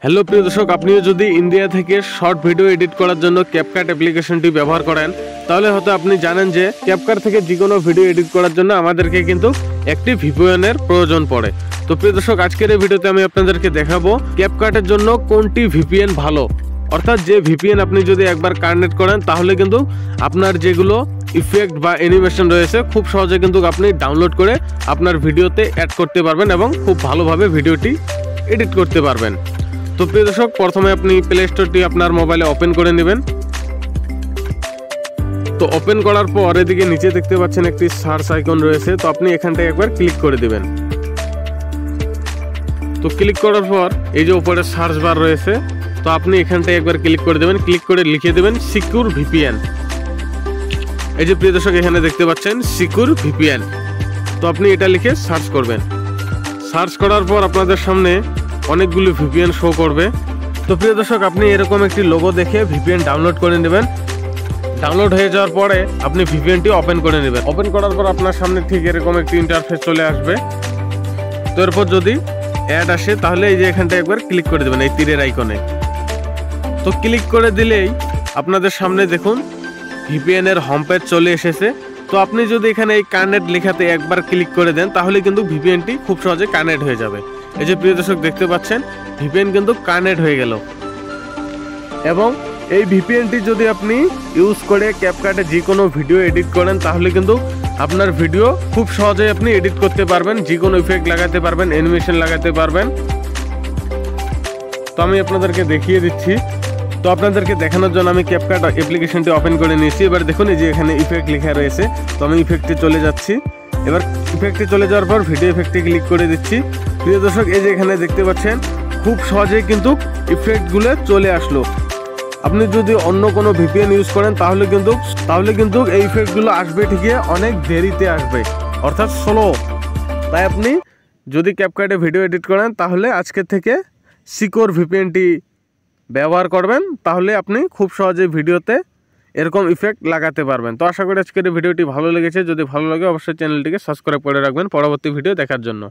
Hello প্রিয় দর্শক, আপনিও যদি ইন্ডিয়া থেকে শর্ট ভিডিও এডিট করার জন্য ক্যাপকাট অ্যাপ্লিকেশনটি ব্যবহার করেন, তাহলে হয়তো আপনি জানেন যে ক্যাপকাট থেকে যে কোনো ভিডিও এডিট করার জন্য আমাদেরকে কিন্তু একটি ভিপিএনের প্রয়োজন পড়ে। তো প্রিয় দর্শক, আজকের এই ভিডিওতে আমি আপনাদেরকে দেখাবো ক্যাপকাটের জন্য কোনটি ভিপিএন ভালো, অর্থাৎ যে ভিপিএন আপনি যদি একবার কানেক্ট করেন তাহলে কিন্তু আপনার যেগুলো ইফেক্ট বা অ্যানিমেশন রয়েছে খুব সহজে কিন্তু আপনি ডাউনলোড করে আপনার ভিডিওতে অ্যাড করতে পারবেন এবং খুব ভালোভাবে ভিডিওটি এডিট করতে পারবেন। তো প্রিয় দর্শক, প্রথমে আপনি প্লে স্টোরটি আপনার মোবাইলে ওপেন করে নেবেন। তো ওপেন করার পর এদিকে নিচে দেখতে পাচ্ছেন একটি সার্চ আইকন রয়েছে, তো আপনি এখানটায় একবার ক্লিক করে দিবেন। তো ক্লিক করার পর এই যে উপরে সার্চ বার রয়েছে, তো আপনি এখানটায় একবার ক্লিক করে দেবেন। ক্লিক করে লিখে দেবেন সিকিউর ভিপিএন। এই যে প্রিয় দর্শক, এখানে দেখতে পাচ্ছেন সিকিউর ভিপিএন। তো আপনি এটা লিখে সার্চ করবেন। সার্চ করার পর আপনাদের সামনে অনেকগুলো ভিপিএন শো করবে। তো প্রিয় দর্শক, আপনি এরকম একটি লোগো দেখে ভিপিএন ডাউনলোড করে নেবেন। ডাউনলোড হয়ে যাওয়ার পরে আপনি ভিপিএনটি ওপেন করে নেবেন। ওপেন করার পর আপনার সামনে ঠিক এরকম একটি ইন্টারফেস চলে আসবে। তো এরপর যদি অ্যাড আসে তাহলে এই যে এখানটা একবার ক্লিক করে দেবেন এই তীরের আইকনে। তো ক্লিক করে দিলেই আপনাদের সামনে দেখুন ভিপিএন এর হোম পেজ চলে এসেছে। তো আপনি যদি এখানে এই কানেক্ট লেখাতে একবার ক্লিক করে দেন তাহলে কিন্তু ভিপিএনটি খুব সহজে কানেক্ট হয়ে যাবে। এই যে প্রিয় দর্শক, দেখতে পাচ্ছেন ভিপিএন কিন্তু কানেক্ট হয়ে গেল। এবং এই ভিপিএনটি যদি আপনি ইউজ করে ক্যাপকাটে যে কোনো ভিডিও এডিট করেন তাহলে কিন্তু আপনার ভিডিও খুব সহজেই আপনি এডিট করতে পারবেন, যে কোনো ইফেক্ট লাগাতে পারবেন, অ্যানিমেশন লাগাতে পারবেন। তো আমি আপনাদেরকে দেখিয়ে দিচ্ছি। তো আপনাদেরকে দেখানোর জন্য আমি ক্যাপকাট অ্যাপ্লিকেশনটি ওপেন করে নিয়েছি। এবার দেখুন এই যে এখানে ইফেক্ট লেখা রয়েছে, তো আমি ইফেক্টে চলে যাচ্ছি। এবার ইফেক্টে চলে যাওয়ার পর ভিডিও ইফেক্টে ক্লিক করে দিচ্ছি। প্রিয় দর্শক, এই যে এখানে দেখতে পাচ্ছেন খুব সহজেই কিন্তু ইফেক্টগুলো চলে আসলো। আপনি যদি অন্য কোনো ভিপিএন ইউজ করেন তাহলে কিন্তু এই ইফেক্টগুলো আসবে ঠিকই, অনেক দেরিতে আসবে, অর্থাৎ স্লো। তাই আপনি যদি ক্যাপকাটে ভিডিও এডিট করেন তাহলে আজকে থেকে সিকিউর ভিপিএনটি ব্যবহার করবেন, তাহলে আপনি খুব সহজে ভিডিওতে এরকম ইফেক্ট লাগাতে পারবেন। তো আশা করি আজকের ভিডিওটি ভালো লেগেছে। যদি ভালো লাগে অবশ্যই চ্যানেলটিকে সাবস্ক্রাইব করে রাখবেন পরবর্তী ভিডিও দেখার জন্য।